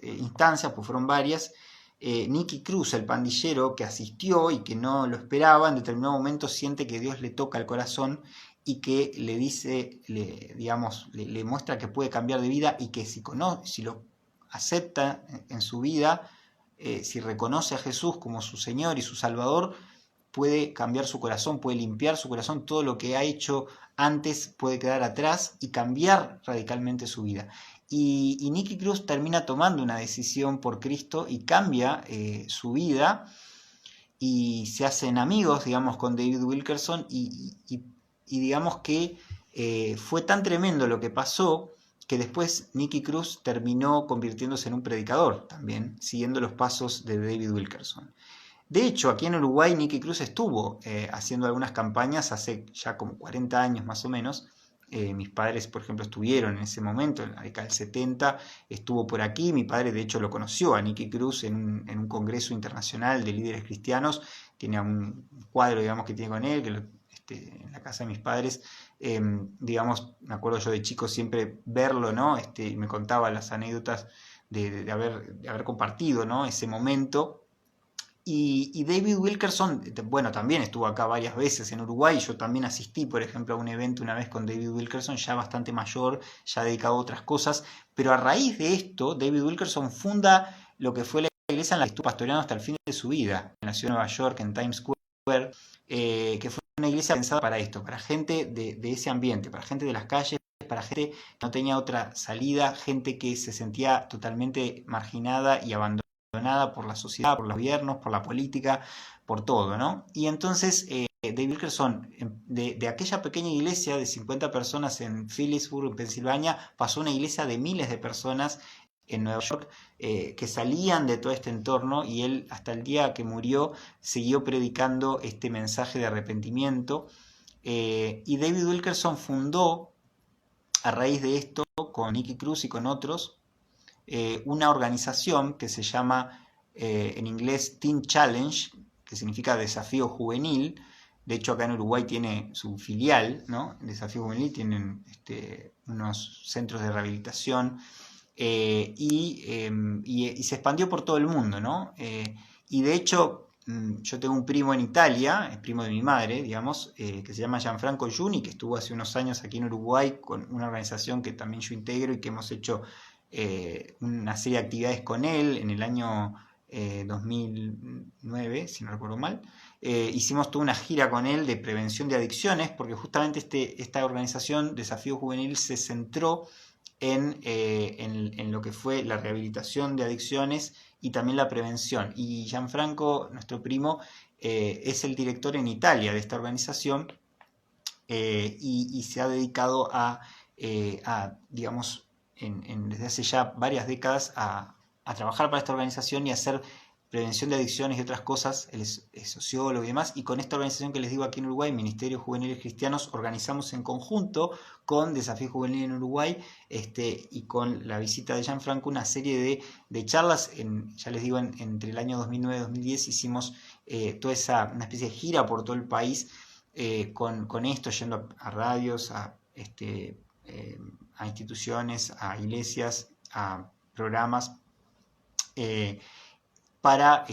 instancias, pues fueron varias, Nicky Cruz, el pandillero que asistió y que no lo esperaba, en determinado momento siente que Dios le toca el corazón y que le dice, digamos, le muestra que puede cambiar de vida y que si lo acepta en su vida, si reconoce a Jesús como su Señor y su Salvador, puede cambiar su corazón, puede limpiar su corazón, todo lo que ha hecho antes puede quedar atrás y cambiar radicalmente su vida. Y Nicky Cruz termina tomando una decisión por Cristo y cambia su vida y se hacen amigos, digamos, con David Wilkerson y digamos que fue tan tremendo lo que pasó que después Nicky Cruz terminó convirtiéndose en un predicador también, siguiendo los pasos de David Wilkerson. De hecho, aquí en Uruguay Nicky Cruz estuvo haciendo algunas campañas hace ya como 40 años más o menos. Mis padres, por ejemplo, estuvieron en ese momento, en la década del 70, estuvo por aquí. Mi padre, de hecho, lo conoció a Nicky Cruz en un congreso internacional de líderes cristianos. Tiene un cuadro, digamos, que tiene con él, en la casa de mis padres. Digamos, me acuerdo yo de chico siempre verlo, ¿no? Me contaba las anécdotas de haber compartido, ¿no? Ese momento. Y David Wilkerson, bueno, también estuvo acá varias veces en Uruguay. Yo también asistí, por ejemplo, a un evento una vez con David Wilkerson, ya bastante mayor, ya dedicado a otras cosas. Pero a raíz de esto, David Wilkerson funda lo que fue la iglesia en la que estuvo pastoreando hasta el fin de su vida, en la ciudad de Nueva York, en Times Square, que fue una iglesia pensada para esto, para gente de ese ambiente, para gente de las calles, para gente que no tenía otra salida, gente que se sentía totalmente marginada y abandonada por la sociedad, por los gobiernos, por la política, por todo, ¿no? Y entonces David Wilkerson, de aquella pequeña iglesia de 50 personas en Phillipsburg, en Pensilvania, pasó a una iglesia de miles de personas en Nueva York que salían de todo este entorno, y él hasta el día que murió siguió predicando este mensaje de arrepentimiento. Y David Wilkerson fundó, a raíz de esto, con Nicky Cruz y con otros, una organización que se llama en inglés Teen Challenge, que significa desafío juvenil. De hecho, acá en Uruguay tiene su filial, ¿no? Desafío Juvenil, tienen unos centros de rehabilitación y se expandió por todo el mundo, ¿no? Y de hecho, yo tengo un primo en Italia, es primo de mi madre, digamos, que se llama Gianfranco Giuni, que estuvo hace unos años aquí en Uruguay con una organización que también yo integro y que hemos hecho una serie de actividades con él en el año 2009, si no recuerdo mal. Hicimos toda una gira con él de prevención de adicciones, porque justamente esta organización Desafío Juvenil se centró en lo que fue la rehabilitación de adicciones y también la prevención. Y Gianfranco, nuestro primo, es el director en Italia de esta organización y se ha dedicado digamos, desde hace ya varias décadas a trabajar para esta organización y a hacer prevención de adicciones y otras cosas. Él es sociólogo y demás, y con esta organización que les digo aquí en Uruguay, Ministerios Juveniles Cristianos, organizamos en conjunto con Desafío Juvenil en Uruguay y con la visita de Gianfranco una serie de charlas, ya les digo, entre el año 2009 y 2010 hicimos toda una especie de gira por todo el país con esto, yendo a radios, a instituciones, a iglesias, a programas, para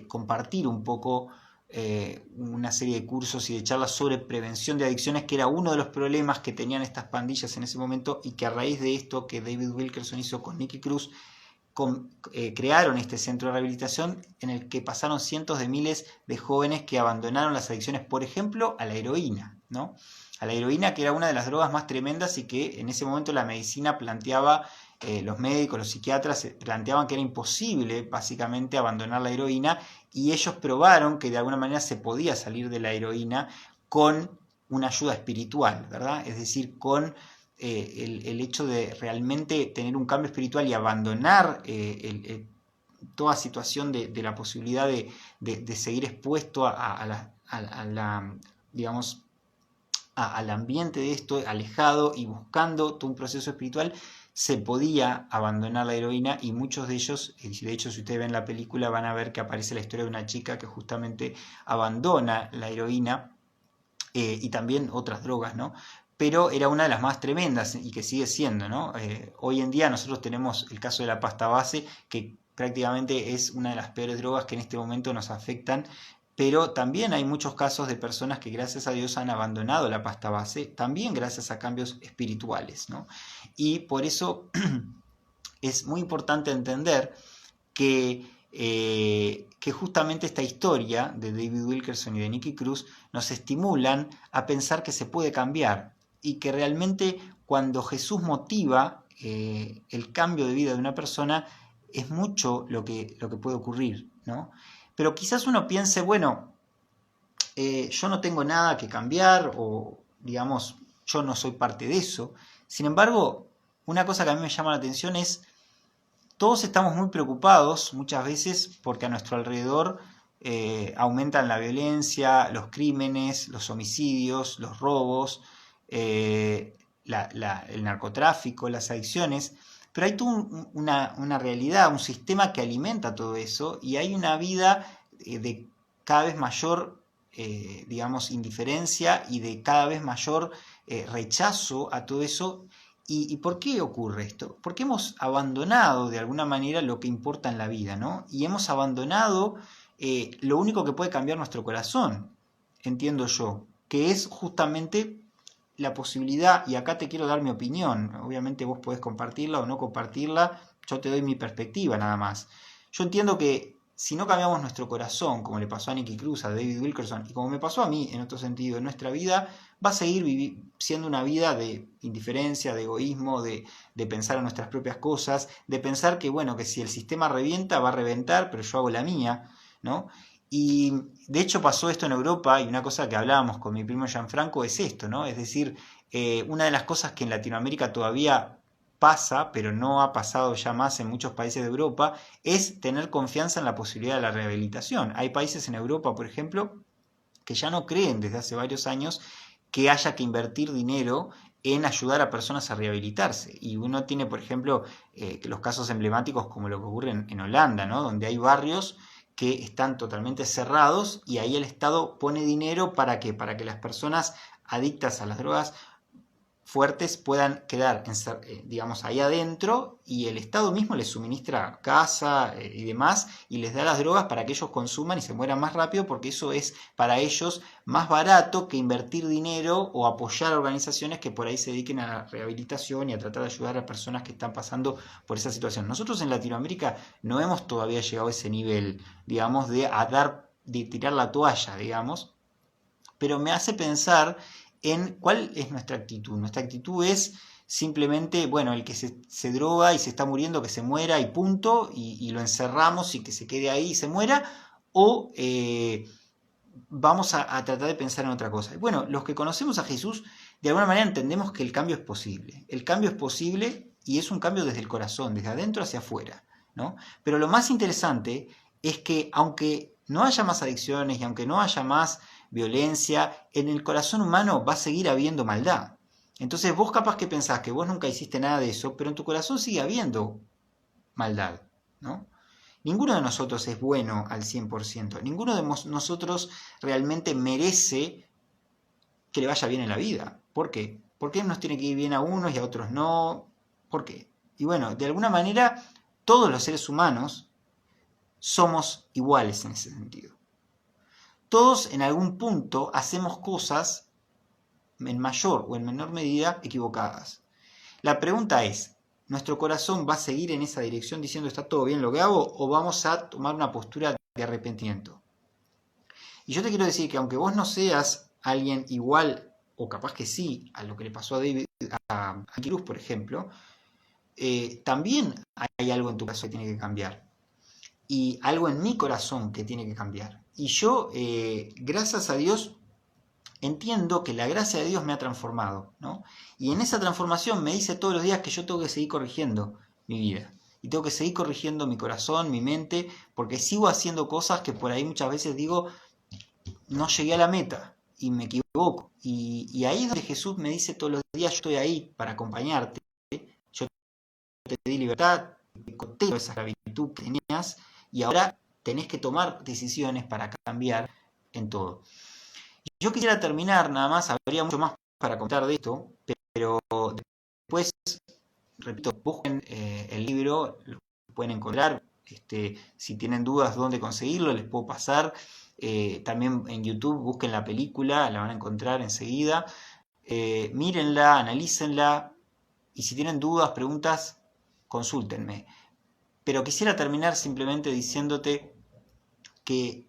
compartir un poco una serie de cursos y de charlas sobre prevención de adicciones, que era uno de los problemas que tenían estas pandillas en ese momento, y que a raíz de esto que David Wilkerson hizo con Nicky Cruz, crearon este centro de rehabilitación en el que pasaron cientos de miles de jóvenes que abandonaron las adicciones, por ejemplo, a la heroína, ¿no? A la heroína, que era una de las drogas más tremendas y que en ese momento la medicina planteaba, los médicos, los psiquiatras planteaban que era imposible básicamente abandonar la heroína, y ellos probaron que de alguna manera se podía salir de la heroína con una ayuda espiritual, ¿verdad? Es decir, con el hecho de realmente tener un cambio espiritual y abandonar toda situación de la posibilidad de seguir expuesto digamos, al ambiente de esto, alejado y buscando todo un proceso espiritual, se podía abandonar la heroína. Y muchos de ellos, de hecho si ustedes ven la película van a ver que aparece la historia de una chica que justamente abandona la heroína y también otras drogas, ¿no? Pero era una de las más tremendas y que sigue siendo, ¿no? Hoy en día nosotros tenemos el caso de la pasta base, que prácticamente es una de las peores drogas que en este momento nos afectan, pero también hay muchos casos de personas que gracias a Dios han abandonado la pasta base, también gracias a cambios espirituales, ¿no? Y por eso es muy importante entender que justamente esta historia de David Wilkerson y de Nicky Cruz nos estimulan a pensar que se puede cambiar y que realmente cuando Jesús motiva el cambio de vida de una persona es mucho lo que puede ocurrir, ¿no? Pero quizás uno piense, bueno, yo no tengo nada que cambiar o digamos, yo no soy parte de eso. Sin embargo, una cosa que a mí me llama la atención es todos estamos muy preocupados muchas veces porque a nuestro alrededor aumentan la violencia, los crímenes, los homicidios, los robos, el narcotráfico, las adicciones, pero hay toda una realidad, un sistema que alimenta todo eso y hay una vida de cada vez mayor, digamos, indiferencia y de cada vez mayor rechazo a todo eso. ¿Y por qué ocurre esto? Porque hemos abandonado de alguna manera lo que importa en la vida, ¿no? Y hemos abandonado lo único que puede cambiar nuestro corazón, entiendo yo, que es justamente la posibilidad, y acá te quiero dar mi opinión, obviamente vos podés compartirla o no compartirla, yo te doy mi perspectiva nada más. Yo entiendo que si no cambiamos nuestro corazón, como le pasó a Nicky Cruz, a David Wilkerson, y como me pasó a mí en otro sentido, en nuestra vida va a seguir siendo una vida de indiferencia, de egoísmo, de pensar en nuestras propias cosas, de pensar que, bueno, que si el sistema revienta, va a reventar, pero yo hago la mía, ¿no? Y de hecho pasó esto en Europa, y una cosa que hablábamos con mi primo Gianfranco es esto, ¿no? Es decir, una de las cosas que en Latinoamérica todavía pasa, pero no ha pasado ya más en muchos países de Europa, es tener confianza en la posibilidad de la rehabilitación. Hay países en Europa, por ejemplo, que ya no creen desde hace varios años que haya que invertir dinero en ayudar a personas a rehabilitarse. Y uno tiene, por ejemplo, los casos emblemáticos como lo que ocurre en Holanda, ¿no? Donde hay barrios que están totalmente cerrados y ahí el Estado pone dinero para que las personas adictas a las drogas fuertes puedan quedar, digamos, ahí adentro y el Estado mismo les suministra casa y demás y les da las drogas para que ellos consuman y se mueran más rápido porque eso es para ellos más barato que invertir dinero o apoyar a organizaciones que por ahí se dediquen a la rehabilitación y a tratar de ayudar a personas que están pasando por esa situación. Nosotros en Latinoamérica no hemos todavía llegado a ese nivel, digamos, de tirar la toalla, digamos, pero me hace pensar en cuál es nuestra actitud. Nuestra actitud es simplemente, bueno, el que se droga y se está muriendo, que se muera y punto, y lo encerramos y que se quede ahí y se muera, o vamos a tratar de pensar en otra cosa. Y bueno, los que conocemos a Jesús, de alguna manera entendemos que el cambio es posible. El cambio es posible y es un cambio desde el corazón, desde adentro hacia afuera, ¿no? Pero lo más interesante es que aunque no haya más adicciones y aunque no haya más violencia, en el corazón humano va a seguir habiendo maldad. Entonces vos capaz que pensás que vos nunca hiciste nada de eso, pero en tu corazón sigue habiendo maldad, ¿no? Ninguno de nosotros es bueno al 100%. Ninguno de nosotros realmente merece que le vaya bien en la vida. ¿Por qué? ¿Por qué nos tiene que ir bien a unos y a otros no? ¿Por qué? Y bueno, de alguna manera todos los seres humanos somos iguales en ese sentido. Todos en algún punto hacemos cosas en mayor o en menor medida equivocadas. La pregunta es, ¿nuestro corazón va a seguir en esa dirección diciendo está todo bien lo que hago o vamos a tomar una postura de arrepentimiento? Y yo te quiero decir que aunque vos no seas alguien igual o capaz que sí a lo que le pasó a Cruz, por ejemplo, también hay algo en tu caso que tiene que cambiar y algo en mi corazón que tiene que cambiar. Y yo, gracias a Dios, entiendo que la gracia de Dios me ha transformado, ¿no? Y en esa transformación me dice todos los días que yo tengo que seguir corrigiendo mi vida. Y tengo que seguir corrigiendo mi corazón, mi mente, porque sigo haciendo cosas que por ahí muchas veces digo, no llegué a la meta y me equivoco. Y ahí es donde Jesús me dice todos los días, yo estoy ahí para acompañarte, yo te di libertad, te corté esa esclavitud que tenías y ahora tenés que tomar decisiones para cambiar en todo. Yo quisiera terminar nada más, habría mucho más para contar de esto, pero después, repito, busquen el libro, lo pueden encontrar, Si tienen dudas dónde conseguirlo, les puedo pasar. También en YouTube busquen la película, la van a encontrar enseguida. Mírenla, analícenla, y si tienen dudas, preguntas, consúltenme. Pero quisiera terminar simplemente diciéndote que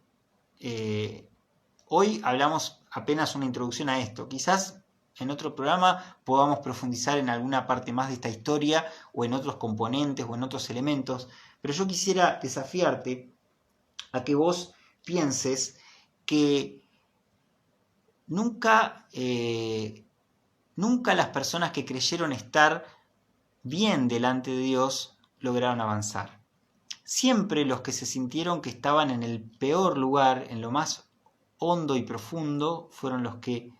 hoy hablamos apenas una introducción a esto. Quizás en otro programa podamos profundizar en alguna parte más de esta historia, o en otros componentes, o en otros elementos, pero yo quisiera desafiarte a que vos pienses que nunca las personas que creyeron estar bien delante de Dios lograron avanzar. Siempre los que se sintieron que estaban en el peor lugar, en lo más hondo y profundo, fueron los que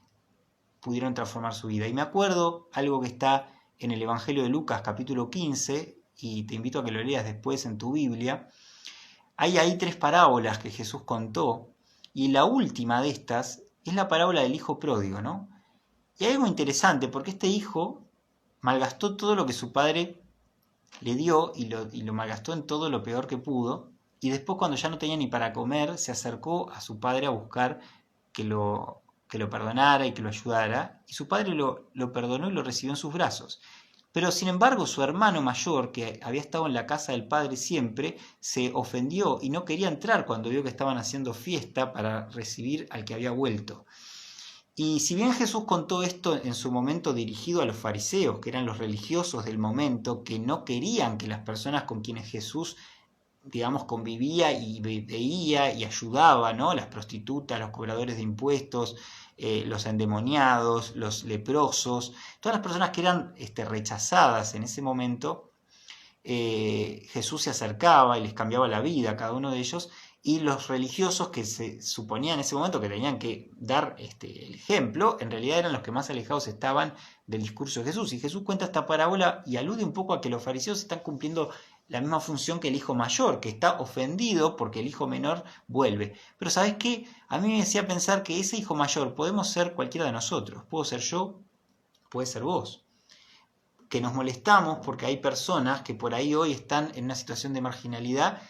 pudieron transformar su vida. Y me acuerdo algo que está en el Evangelio de Lucas, capítulo 15, y te invito a que lo leas después en tu Biblia. Hay ahí 3 parábolas que Jesús contó, y la última de estas es la parábola del hijo pródigo, ¿no? Y hay algo interesante, porque este hijo malgastó todo lo que su padre le dio, y lo malgastó en todo lo peor que pudo, y después, cuando ya no tenía ni para comer, se acercó a su padre a buscar que lo perdonara y que lo ayudara, y su padre lo perdonó y lo recibió en sus brazos. Pero sin embargo, su hermano mayor, que había estado en la casa del padre siempre, se ofendió y no quería entrar cuando vio que estaban haciendo fiesta para recibir al que había vuelto. Y si bien Jesús contó esto en su momento dirigido a los fariseos, que eran los religiosos del momento, que no querían que las personas con quienes Jesús, digamos, convivía y veía y ayudaba, ¿no? Las prostitutas, los cobradores de impuestos, los endemoniados, los leprosos, todas las personas que eran rechazadas en ese momento, Jesús se acercaba y les cambiaba la vida a cada uno de ellos. Y los religiosos, que se suponía en ese momento que tenían que dar el ejemplo, en realidad eran los que más alejados estaban del discurso de Jesús. Y Jesús cuenta esta parábola y alude un poco a que los fariseos están cumpliendo la misma función que el hijo mayor, que está ofendido porque el hijo menor vuelve. Pero ¿sabes qué? A mí me hacía pensar que ese hijo mayor podemos ser cualquiera de nosotros. Puedo ser yo, puede ser vos. Que nos molestamos porque hay personas que por ahí hoy están en una situación de marginalidad,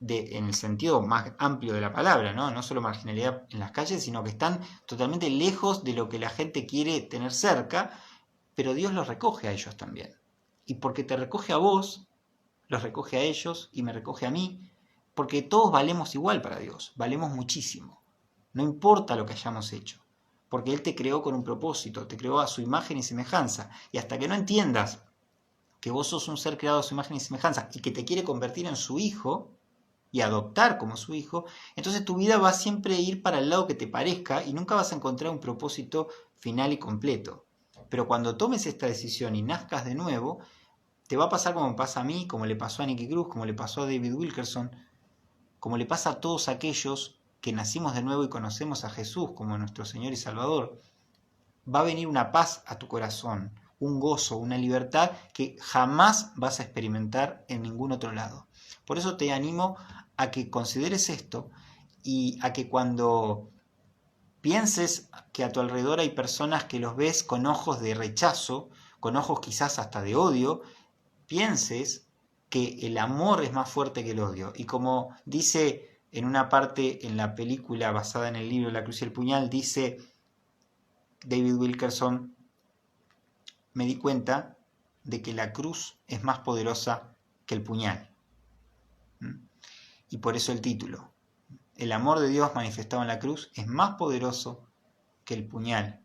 en el sentido más amplio de la palabra, ¿no? No solo marginalidad en las calles, sino que están totalmente lejos de lo que la gente quiere tener cerca, pero Dios los recoge a ellos también. Y porque te recoge a vos, los recoge a ellos y me recoge a mí, porque todos valemos igual para Dios, valemos muchísimo. No importa lo que hayamos hecho, porque Él te creó con un propósito, te creó a su imagen y semejanza, y hasta que no entiendas que vos sos un ser creado a su imagen y semejanza y que te quiere convertir en su hijo y adoptar como su hijo, entonces tu vida va siempre a ir para el lado que te parezca y nunca vas a encontrar un propósito final y completo. Pero cuando tomes esta decisión y nazcas de nuevo, te va a pasar como me pasa a mí, como le pasó a Nicky Cruz, como le pasó a David Wilkerson, como le pasa a todos aquellos que nacimos de nuevo y conocemos a Jesús como nuestro Señor y Salvador. Va a venir una paz a tu corazón, un gozo, una libertad que jamás vas a experimentar en ningún otro lado. Por eso te animo a que consideres esto, y a que cuando pienses que a tu alrededor hay personas que los ves con ojos de rechazo, con ojos quizás hasta de odio, pienses que el amor es más fuerte que el odio. Y como dice en una parte en la película basada en el libro La cruz y el puñal, dice David Wilkerson: me di cuenta de que la cruz es más poderosa que el puñal. Y por eso el título. El amor de Dios manifestado en la cruz es más poderoso que el puñal,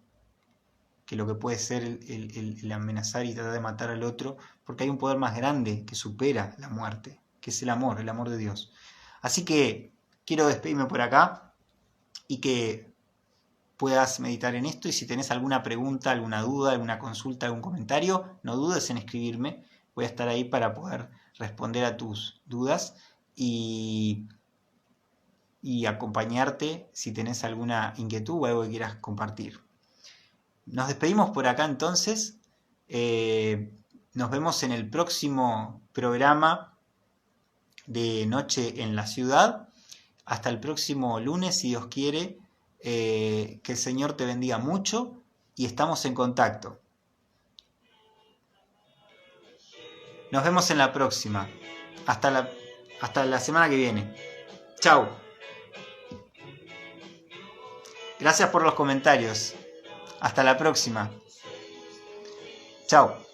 que lo que puede ser el amenazar y tratar de matar al otro, porque hay un poder más grande que supera la muerte, que es el amor de Dios. Así que quiero despedirme por acá y que puedas meditar en esto, y si tenés alguna pregunta, alguna duda, alguna consulta, algún comentario, no dudes en escribirme. Voy a estar ahí para poder responder a tus dudas y acompañarte si tenés alguna inquietud o algo que quieras compartir. Nos despedimos por acá entonces. Nos vemos en el próximo programa de Noche en la Ciudad. Hasta el próximo lunes, si Dios quiere. Que el Señor te bendiga mucho y estamos en contacto. Nos vemos en la próxima. Hasta la Hasta la semana que viene. Chau. Gracias por los comentarios. Hasta la próxima. Chao.